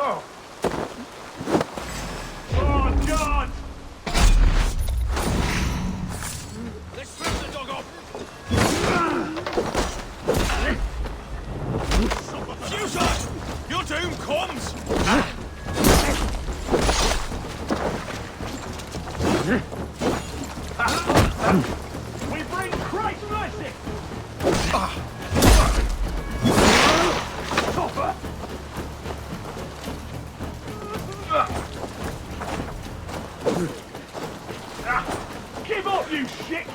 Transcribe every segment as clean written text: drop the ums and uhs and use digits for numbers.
Oh! Oh, God! Let's strip the dog off! Fuser! Your doom comes! We bring Christ's mercy! Topper! Give up, you shit!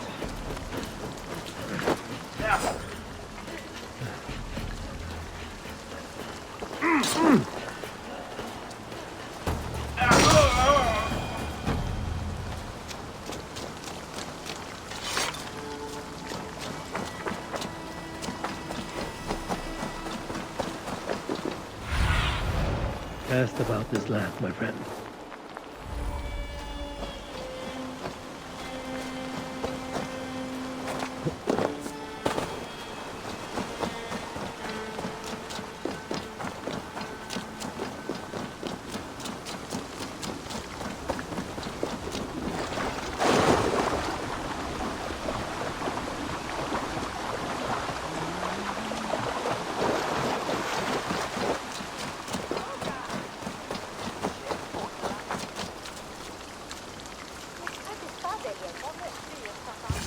Asked about this lad, my friend.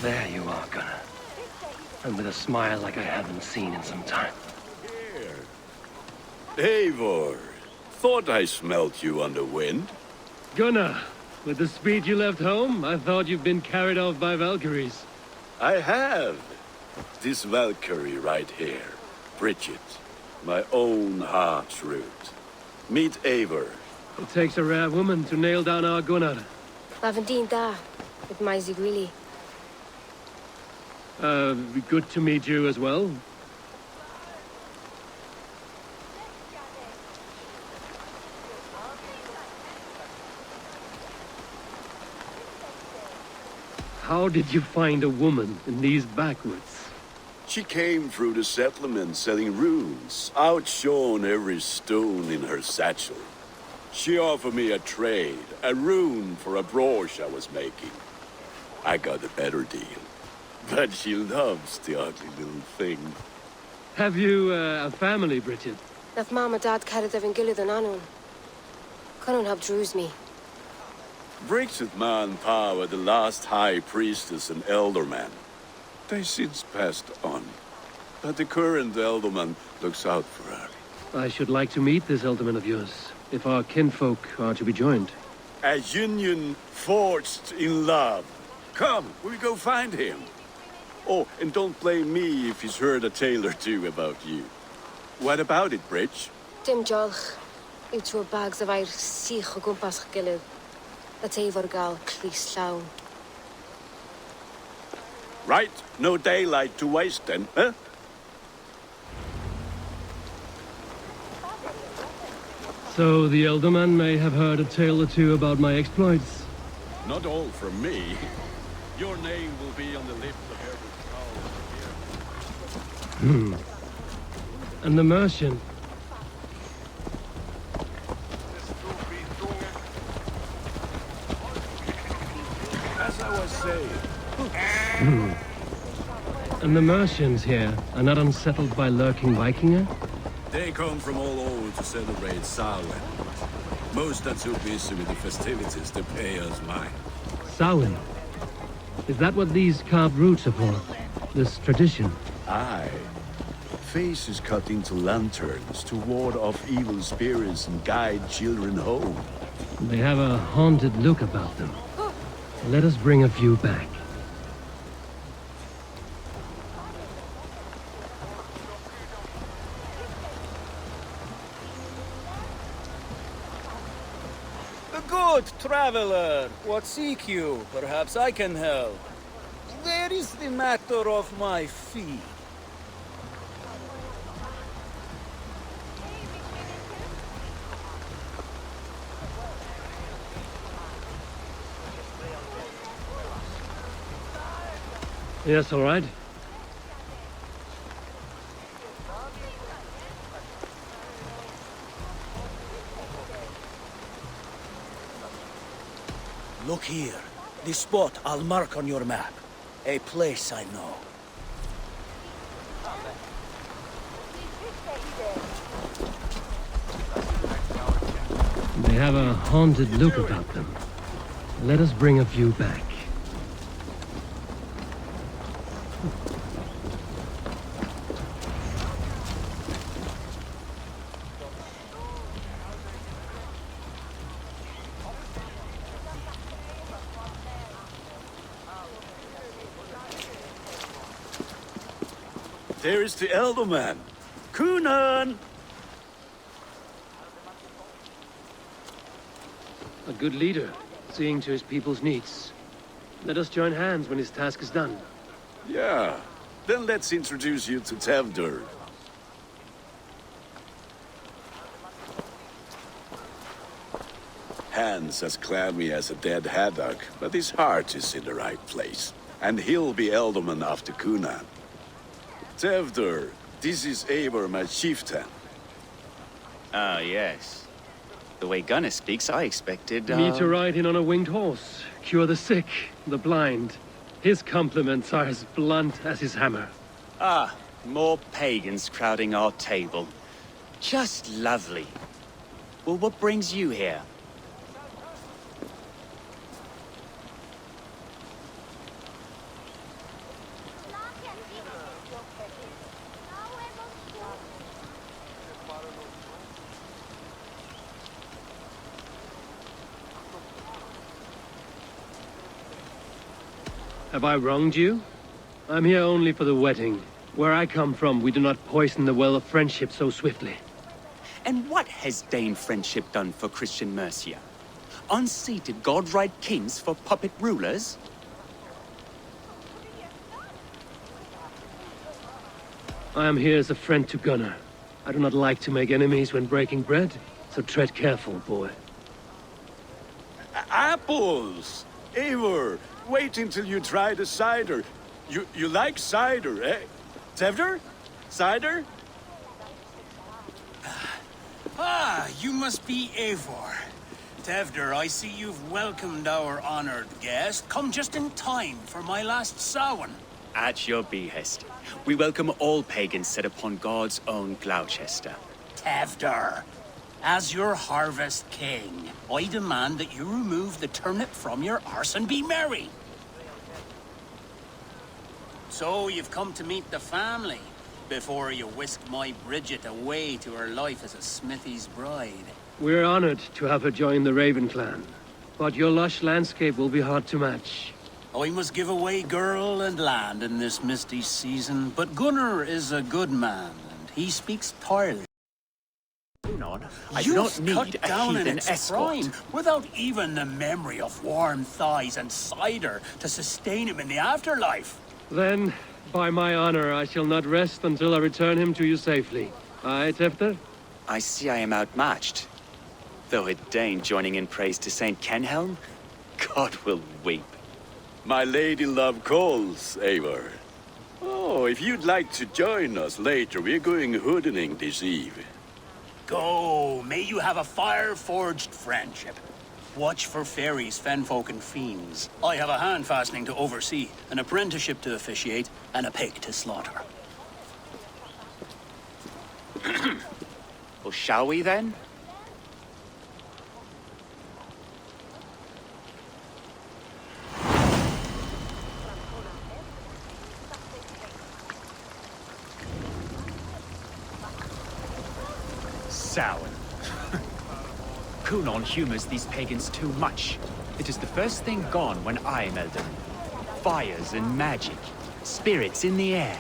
There you are, Gunnar. And with a smile like I haven't seen in some time. Here. Eivor. Thought I smelt you on the wind. Gunnar, with the speed you left home, I thought you've been carried off by Valkyries. I have. This Valkyrie right here. Bridget. My own heart's root. Meet Eivor. It takes a rare woman to nail down our Gunnar. Lavendine da, with my Zigrili. Good to meet you as well. How did you find a woman in these backwoods? She came through the settlement selling runes, outshone every stone in her satchel. She offered me a trade, a rune for a brooch I was making. I got a better deal. But she loves the ugly little thing. Have you a family, Bridget? Nath Mom and Dad carried them in Gilad and Anun. Cannon helped druise me. Bridget Man Pa were the last high priestess and elderman. They since passed on. But the current elderman looks out for her. I should like to meet this elderman of yours, if our kinfolk are to be joined. A union forged in love. Come, we'll go find him. Oh, and don't blame me if he's heard a tale or two about you. What about it, Bridge? Dim Jolch. You two bags of air sich o gwmpas Gilad. That's Eivor gal clis llawn. Right, no daylight to waste then, huh? So the elderman may have heard a tale or two about my exploits. Not all from me. Your name will be on the lips of every skull. And the merchant. As I was saying. And the merchants here are not unsettled by lurking Vikinger? They come from all over to celebrate Samhain. Most are too busy with the festivities to pay us mind. Samhain? Is that what these carved roots are for? This tradition? Aye. Faces cut into lanterns to ward off evil spirits and guide children home. They have a haunted look about them. Let us bring a few back. Good traveler, what seek you? Perhaps I can help. Where is the matter of my fee? Yes, all right. Look here. The spot I'll mark on your map. A place I know. They have a haunted look about them. Let us bring a few back. There is the Elderman. Cunan! A good leader, seeing to his people's needs. Let us join hands when his task is done. Yeah. Then let's introduce you to Tevdur. Hands as clammy as a dead haddock, but his heart is in the right place. And he'll be Elderman after Cunan. Tevdur, this is Eivor, my chieftain. Ah, yes. The way Gunnar speaks, I expected, Me to ride in on a winged horse, cure the sick, the blind. His compliments are as blunt as his hammer. Ah, more pagans crowding our table. Just lovely. Well, what brings you here? Have I wronged you? I'm here only for the wedding. Where I come from, we do not poison the well of friendship so swiftly. And what has Dane friendship done for Christian Mercia? Unseated god-right kings for puppet rulers? I am here as a friend to Gunnar. I do not like to make enemies when breaking bread, so tread careful, boy. Apples! Eivor, wait until you try the cider. You like cider, eh? Tevdur? Cider? Ah, you must be Eivor. Tevdur, I see you've welcomed our honored guest. Come just in time for my last Samhain. At your behest. We welcome all pagans set upon God's own Gloucester. Tevdur, as your harvest king, I demand that you remove the turnip from your arse and be merry. So you've come to meet the family before you whisk my Bridget away to her life as a smithy's bride. We're honored to have her join the Raven clan, but your lush landscape will be hard to match. I must give away girl and land in this misty season, but Gunnar is a good man, and he speaks tireless. I do not need a down in heathen its escort. prime, without even the memory of warm thighs and cider to sustain him in the afterlife. Then, by my honor, I shall not rest until I return him to you safely. Aye, Tefter? I see I am outmatched. Though a Dane joining in praise to Saint Kenhelm, God will weep. My lady love calls, Eivor. Oh, if you'd like to join us later, we're going hoodening this eve. Go, may you have a fire-forged friendship. Watch for fairies, fenfolk, and fiends. I have a hand fastening to oversee, an apprenticeship to officiate, and a pig to slaughter. Well, shall we then? Samhain. Cunon humors these pagans too much. It is the first thing gone when I am Elderman. Fires and magic. Spirits in the air.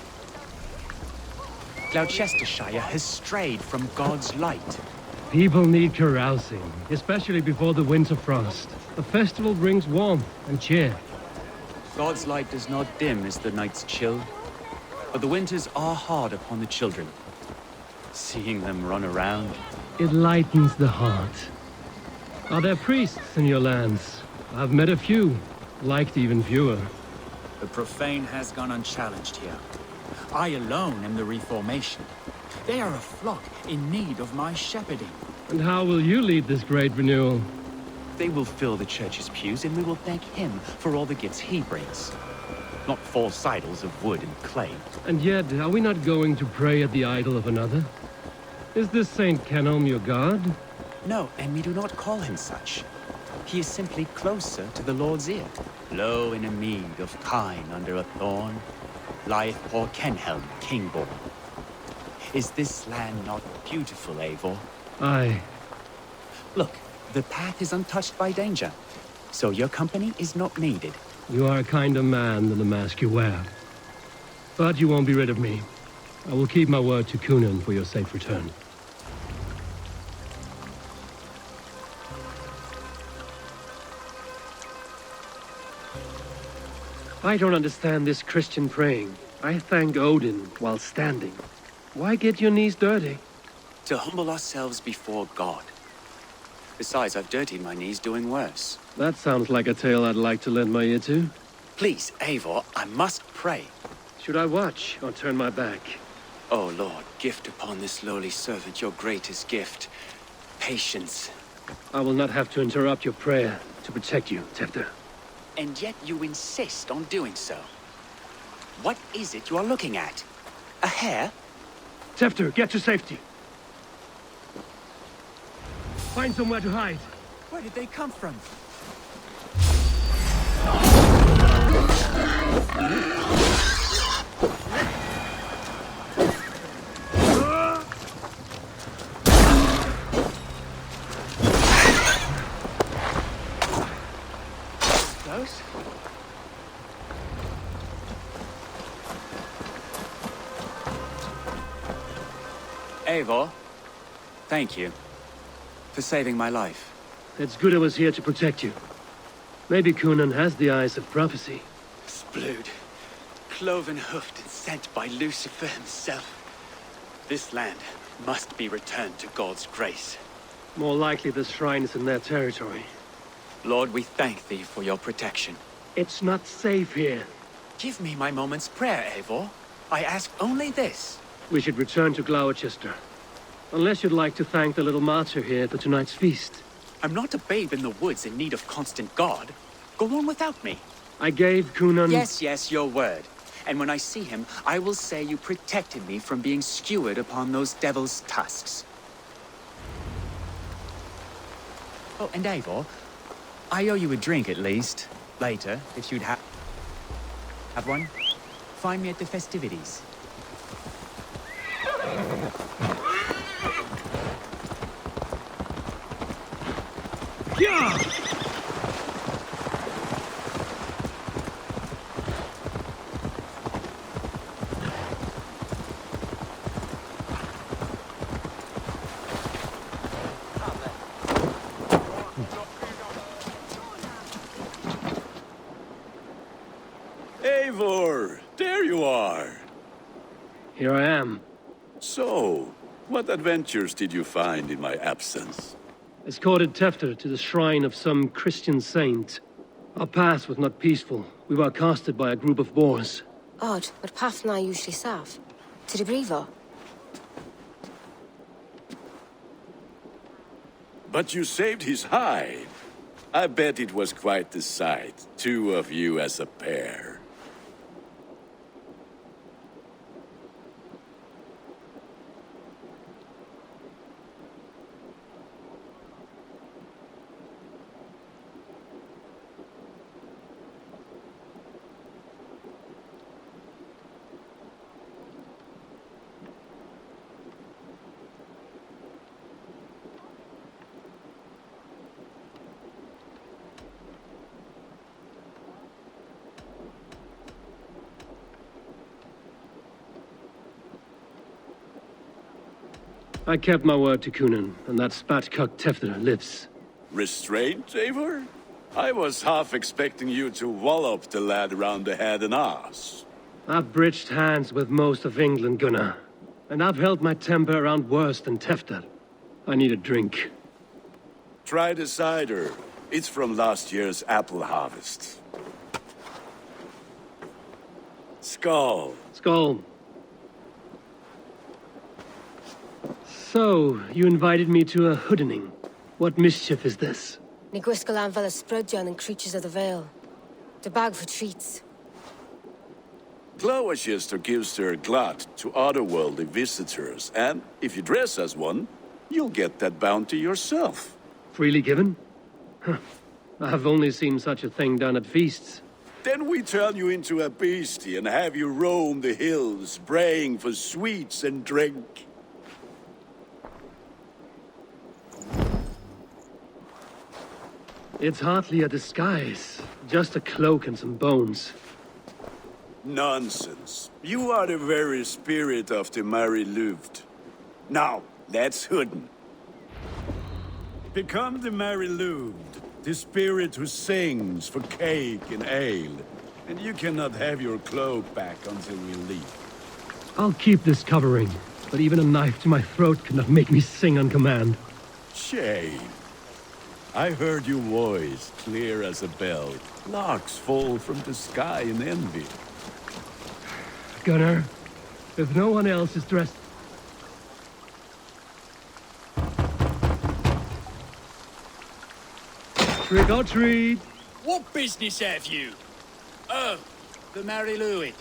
Gloucestershire has strayed from God's light. People need carousing, especially before the winter frost. A festival brings warmth and cheer. God's light does not dim as the nights chill, but the winters are hard upon the children. Seeing them run around. It lightens the heart. Are there priests in your lands? I've met a few, liked even fewer. The profane has gone unchallenged here. I alone am the reformation. They are a flock in need of my shepherding. And how will you lead this great renewal? They will fill the church's pews, and we will thank him for all the gifts he brings. Not false idols of wood and clay. And yet, are we not going to pray at the idol of another? Is this Saint Canom your god? No, and we do not call him such. He is simply closer to the Lord's ear. Lo, in a mead of kine under a thorn, lieth poor Kenhelm, king-born. Is this land not beautiful, Eivor? Aye. Look, the path is untouched by danger, so your company is not needed. You are a kinder man than the mask you wear. But you won't be rid of me. I will keep my word to Kunan for your safe return. I don't understand this Christian praying. I thank Odin while standing. Why get your knees dirty? To humble ourselves before God. Besides, I've dirtied my knees doing worse. That sounds like a tale I'd like to lend my ear to. Please, Eivor, I must pray. Should I watch or turn my back? Oh Lord, gift upon this lowly servant your greatest gift. Patience. I will not have to interrupt your prayer to protect you, Tefter. And yet you insist on doing so. What is it you are looking at? A hare? Tefter, get to safety. Find somewhere to hide. Where did they come from? Close? Eivor, thank you for saving my life. It's good I was here to protect you. Maybe Kunan has the eyes of prophecy. Splood, cloven-hoofed and sent by Lucifer himself. This land must be returned to God's grace. More likely the shrine is in their territory. Lord, we thank thee for your protection. It's not safe here. Give me my moment's prayer, Eivor. I ask only this. We should return to Gloucester. Unless you'd like to thank the little martyr here for tonight's feast. I'm not a babe in the woods in need of constant guard. Go on without me. I gave Kunan... Yes, your word. And when I see him, I will say you protected me from being skewered upon those devil's tusks. Oh, and Eivor, I owe you a drink at least. Later, if you'd have one, find me at the festivities. Yeah! Eivor, there you are. Here I am. So, what adventures did you find in my absence? Escorted Tefter to the shrine of some Christian saint. Our path was not peaceful. We were accosted by a group of boars. Odd, but pathna usually sav. To the brievo. But you saved his hide. I bet it was quite the sight, two of you as a pair. I kept my word to Kunan, and that spatcock Tefter lives. Restraint, Eivor? I was half expecting you to wallop the lad around the head and ass. I've bridged hands with most of England, Gunnar. And I've held my temper around worse than Tefter. I need a drink. Try the cider. It's from last year's apple harvest. Skull. Skull. So, you invited me to a hoodening. What mischief is this? Ni gwisgal an fel ysbrydion and creatures of the Vale. The bag for treats. Gloucester gives her glut to otherworldly visitors, and if you dress as one, you'll get that bounty yourself. Freely given? Huh. I've only seen such a thing done at feasts. Then we turn you into a beastie and have you roam the hills, braying for sweets and drink. It's hardly a disguise. Just a cloak and some bones. Nonsense. You are the very spirit of the Mary Luft. Now, let's hoodin. Become the Mary Luft, the spirit who sings for cake and ale. And you cannot have your cloak back until we leave. I'll keep this covering, but even a knife to my throat cannot make me sing on command. Shame. I heard your voice clear as a bell. Larks fall from the sky in envy. Gunnar, if no one else is dressed... Trick or treat! What business have you? Oh, the Mary Louis.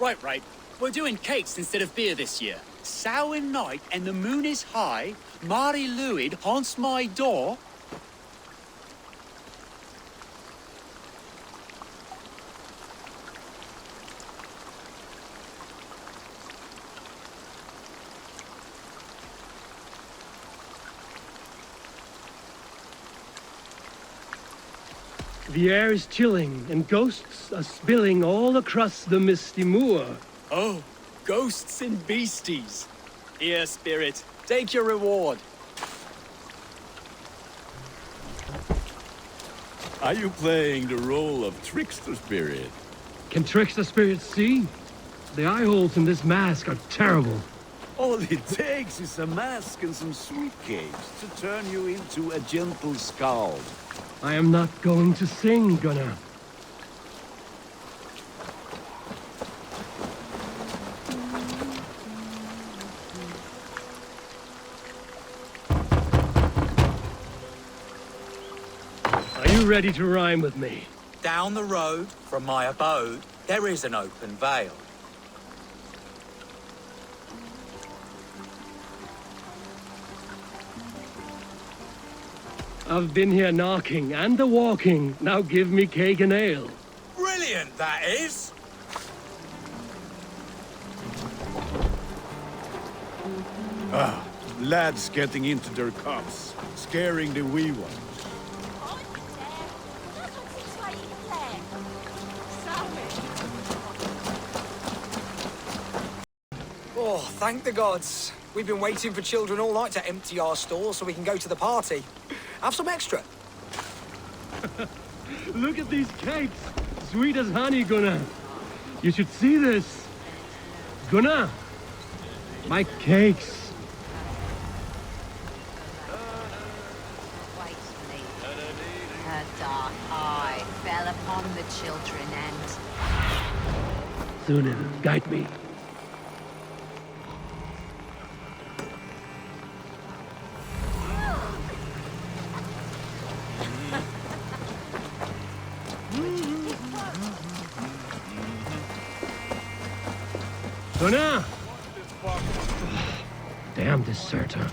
Right. We're doing cakes instead of beer this year. Samhain night and the moon is high. Mary Louis haunts my door. The air is chilling, and ghosts are spilling all across the misty moor. Oh, ghosts and beasties. Here, spirit, take your reward. Are you playing the role of trickster spirit? Can trickster spirits see? The eye holes in this mask are terrible. All it takes is a mask and some sweetcakes to turn you into a gentle skald. I am not going to sing, Gunnar. Are you ready to rhyme with me? Down the road from my abode, there is an open vale. I've been here knocking and a walking. Now give me cake and ale. Brilliant, that is! Lads getting into their cups, scaring the wee ones. Oh, thank the gods. We've been waiting for children all night to empty our stores so we can go to the party. Have some extra. Look at these cakes! Sweet as honey, Gunnar. You should see this. Gunnar! My cakes. Wait for me. Her dark eye fell upon the children and... Sunan, guide me. Gunnar! Damn deserter.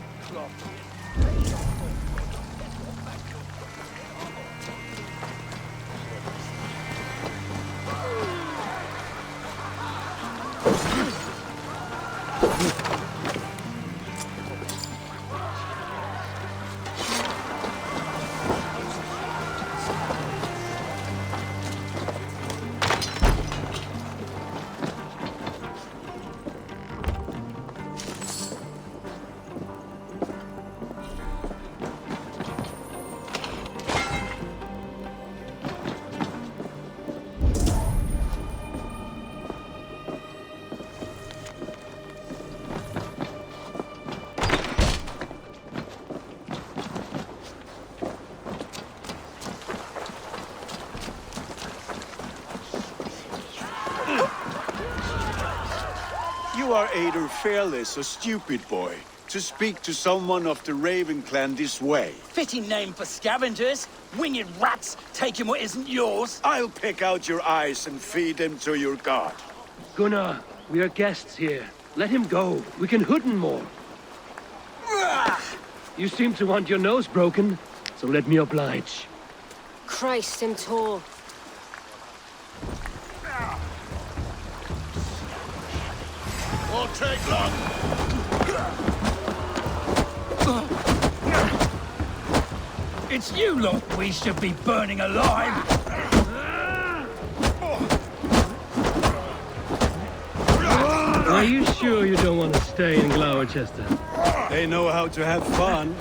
You are either fearless or stupid, boy. to speak to someone of the Raven clan this way. Fitting name for scavengers. Winged rats taking what isn't yours. I'll pick out your eyes and feed them to your god. Gunnar, we are guests here. Let him go. We can hooten more. You seem to want your nose broken, so let me oblige. Christ him tall. Won't take long. It's you lot we should be burning alive. Are you sure you don't want to stay in Gloucester? They know how to have fun.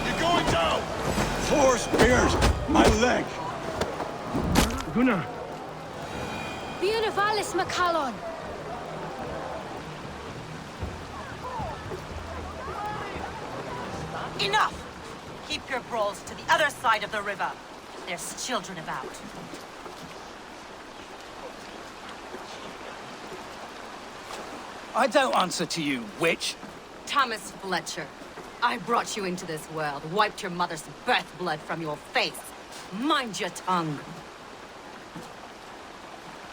You're going down. 4 spears! My leg! Gunnar, Bienavalis Macallon. Enough! Keep your brawls to the other side of the river. There's children about. I don't answer to you, witch. Thomas Fletcher, I brought you into this world, wiped your mother's birth blood from your face. Mind your tongue.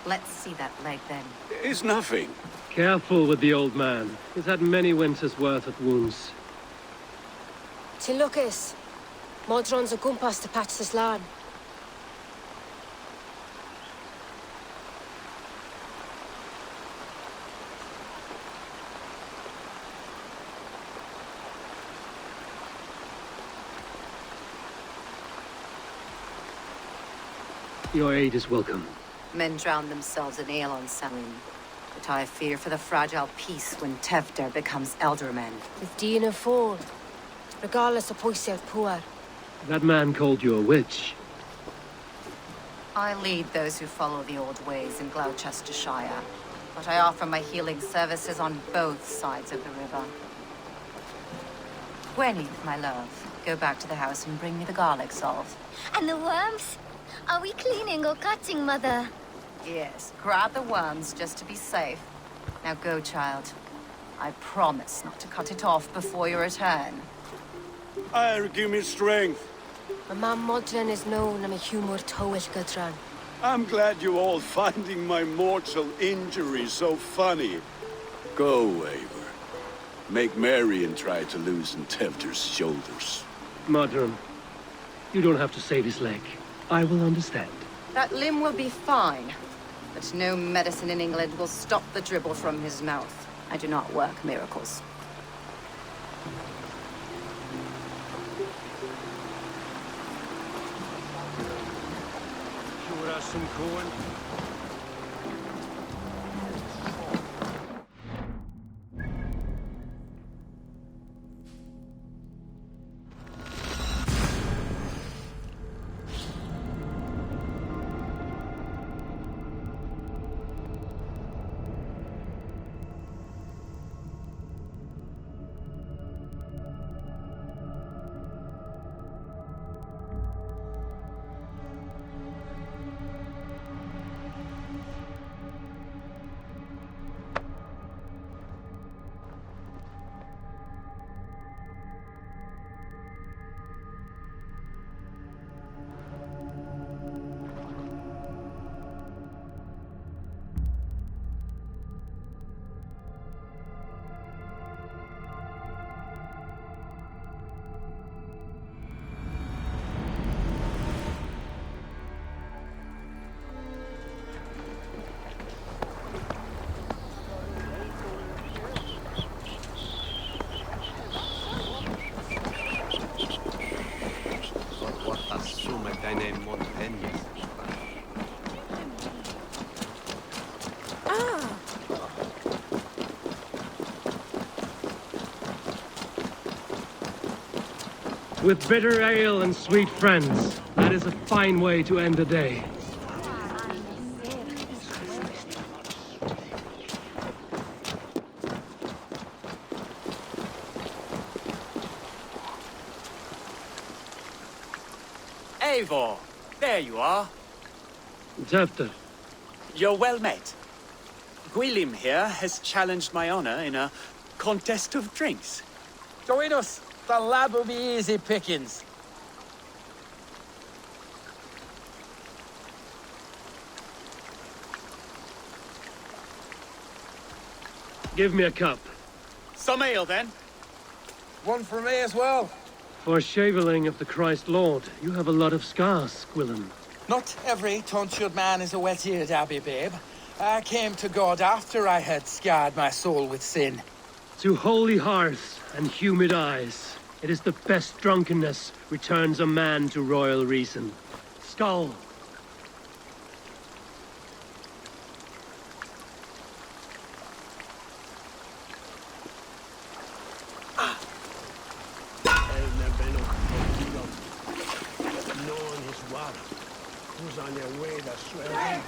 Let's see that leg then. It's nothing. careful with the old man. He's had many winters' worth of wounds. Ti lwcus. Modrons o gwmpas dy patch this lan. Your aid is welcome. Men drown themselves in ale on Samhain. But I fear for the fragile peace when Tevder becomes eldermen. With Dean and Fall. Regardless of pwysau'r pŵar. That man called you a witch. I lead those who follow the old ways in Gloucestershire, but I offer my healing services on both sides of the river. Gwyneth, my love, go back to the house and bring me the garlic salt. And the worms? Are we cleaning or cutting, Mother? Yes, grab the worms just to be safe. Now go, child. I promise not to cut it off before your return. Give me strength. My mam Modron is known am a humor tywyll gydran. I'm glad you all finding my mortal injury so funny. Go, Eivor. Make merry and try to loosen Tevder's shoulders. Modron, you don't have to save his leg. I will understand. That limb will be fine, but no medicine in England will stop the dribble from his mouth. I do not work miracles. Sure has some corn. With bitter ale and sweet friends, that is a fine way to end a day. Eivor, there you are. Tefter. You're well met. Gwilym here has challenged my honor in a contest of drinks. Join us. The lab will be easy pickings. Give me a cup. Some ale, then. One for me as well. For shaveling of the Christ Lord, you have a lot of scars, Gwilym. Not every tonsured man is a wet-eared abbey, babe. I came to God after I had scarred my soul with sin. To holy hearths and humid eyes, it is the best drunkenness returns a man to royal reason. Skull. Who's on their way to swear?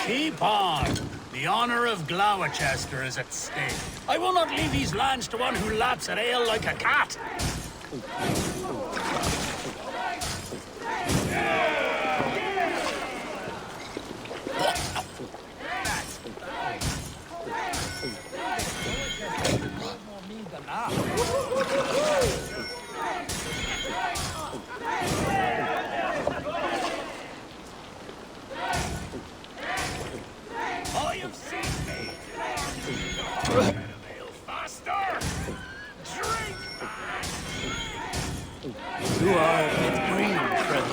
Keep on. The honor of Gloucester is at stake. I will not leave these lands to one who laps at ale like a cat. You are a bit green, friend.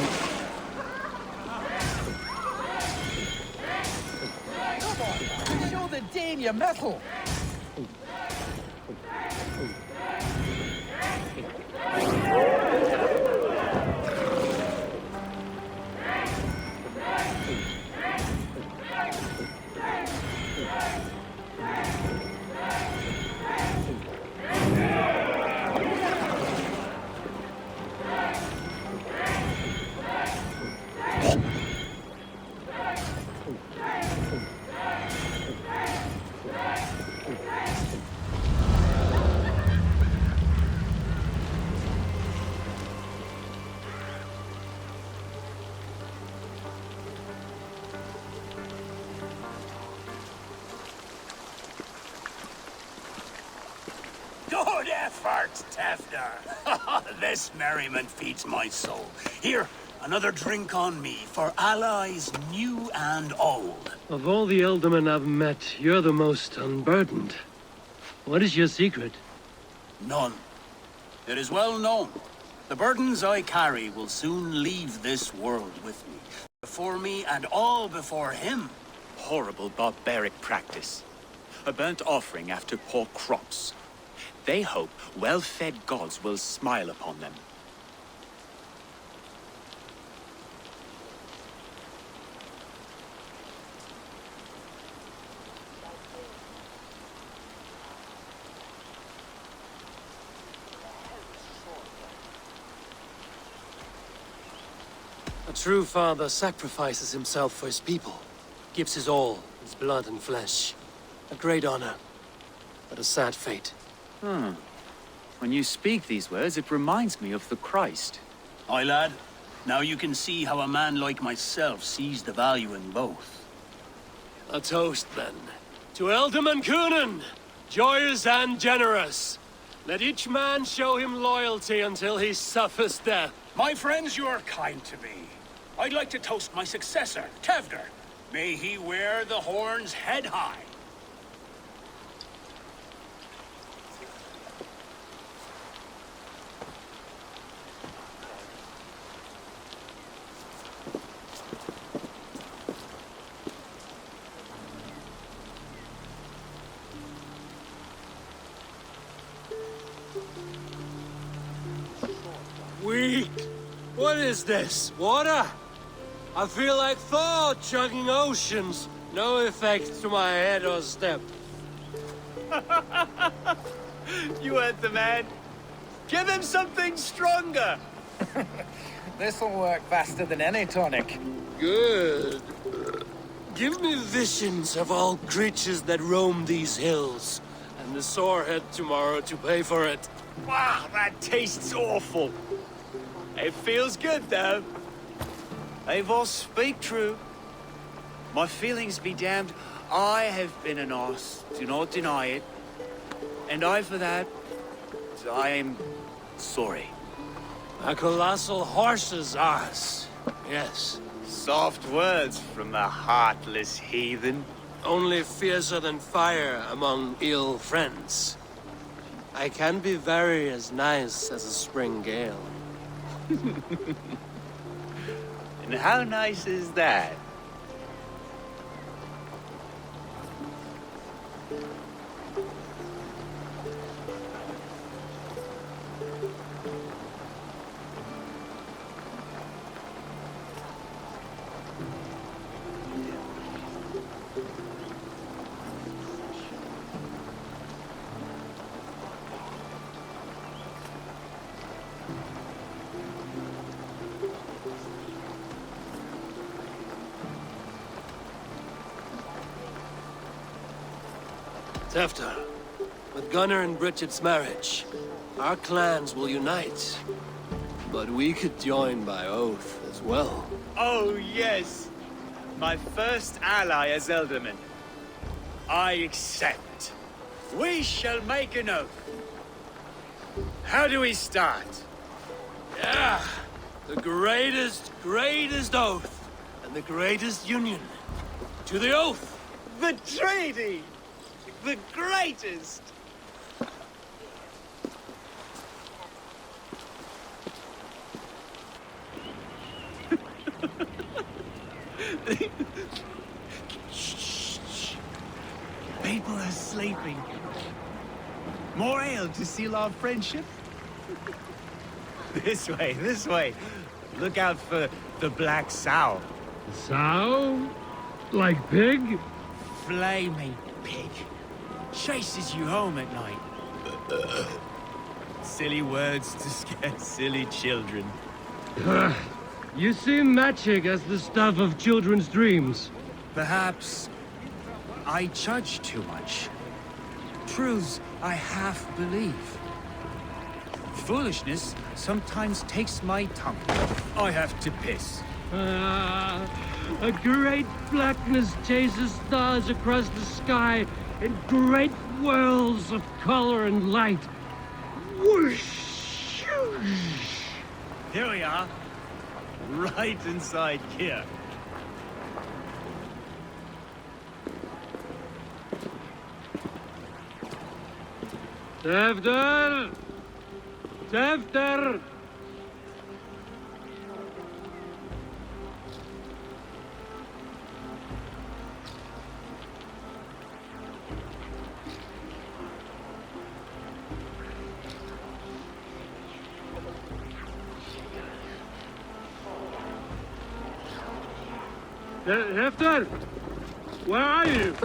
Come on, show the Dane your mettle. Good effort, Tefter. This merriment feeds my soul. Here, another drink on me for allies new and old. Of all the Eldermen I've met, you're the most unburdened. What is your secret? None. It is well known. The burdens I carry will soon leave this world with me. Before me and all before him. Horrible barbaric practice. A burnt offering after poor crops. They hope well-fed gods will smile upon them. A true father sacrifices himself for his people. Gives his all, his blood and flesh. A great honor, but a sad fate. When you speak these words, it reminds me of the Christ. Aye, lad. Now you can see how a man like myself sees the value in both. A toast, then. To Elderman Coonan, joyous and generous. Let each man show him loyalty until he suffers death. My friends, you are kind to me. I'd like to toast my successor, Tevder. May he wear the horns head high. Weak. What is this? Water? I feel like Thor chugging oceans. No effect to my head or step. You heard the man. Give him something stronger. This'll work faster than any tonic. Good. Give me visions of all creatures that roam these hills, and the sore head tomorrow to pay for it. Wow, that tastes awful. It feels good, though. Eivor speak true. My feelings be damned. I have been an arse, do not deny it. And I, for that, I am sorry. A colossal horse's arse. Yes. Soft words from the heartless heathen. Only fiercer than fire among ill friends. I can be very as nice as a spring gale. And how nice is that? Tefter, with Gunnar and Bridget's marriage, our clans will unite. But we could join by oath as well. Oh, yes. My first ally as Elderman. I accept. We shall make an oath. How do we start? Yeah, the greatest oath, and the greatest union. To the oath! The treaty! The greatest! Shh. People are sleeping. More ale to seal our friendship? This way. Look out for the black sow. Sow? Like pig? Flaming pig. Chases you home at night. Silly words to scare silly children. You seem magic as the stuff of children's dreams. Perhaps I judge too much. Truths I half believe. Foolishness sometimes takes my tongue. I have to piss. A great blackness chases stars across the sky in great whirls of color and light. Whoosh! Here we are. Right inside here. Tefter! Tefter! Hefter! Where are you?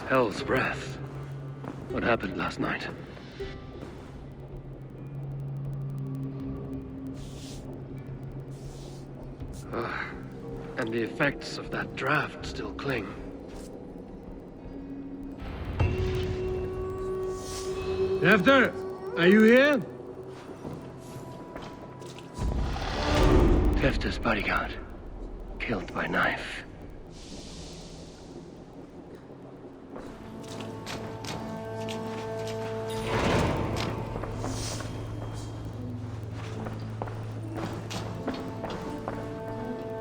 Hell's breath. What happened last night? And the effects of that draft still cling. Tefter, are you here? Tefta's bodyguard. Killed by knife.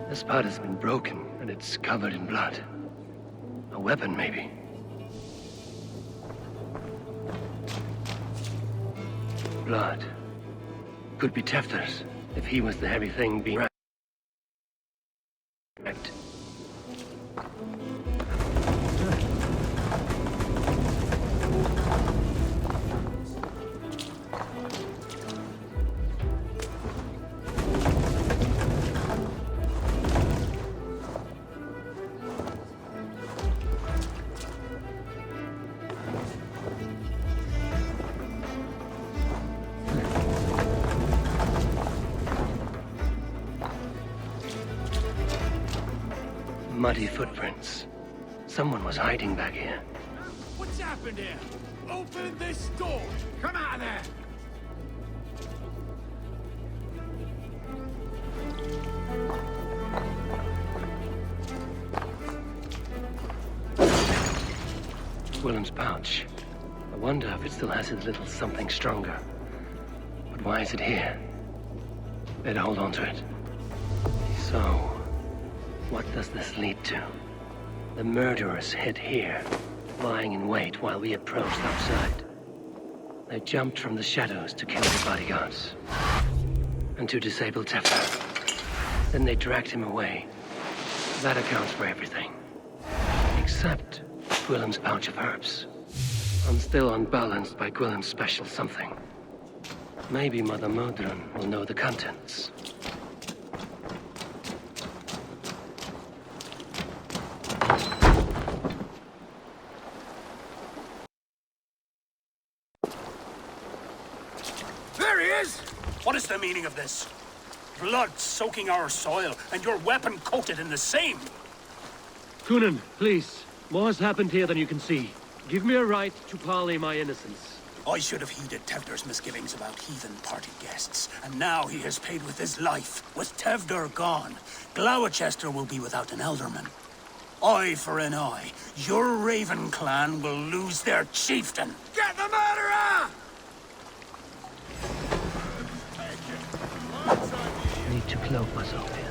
This part has been broken, and it's covered in blood. A weapon, maybe. Blood. Could be Tefta's, if he was the heavy thing being wrapped. Muddy footprints. Someone was hiding back here. What's happened here? Open this door! Come out of there! Willem's pouch. I wonder if it still has his little something stronger. But why is it here? Better hold on to it. So, what does this lead to? The murderers hid here, lying in wait while we approached outside. They jumped from the shadows to kill the bodyguards. And to disable Tefta. Then they dragged him away. That accounts for everything. Except Willem's pouch of herbs. I'm still unbalanced by Gwillem's special something. Maybe Mother Modron will know the contents. There he is! What is the meaning of this? Blood soaking our soil, and your weapon coated in the same! Coonan, please. More has happened here than you can see. Give me a right to parley my innocence. I should have heeded Tevder's misgivings about heathen party guests, and now he has paid with his life. With Tevder gone, Gloucester will be without an elderman. Eye for an eye. Your Raven clan will lose their chieftain. Get the murderer! Need to cloak myself here.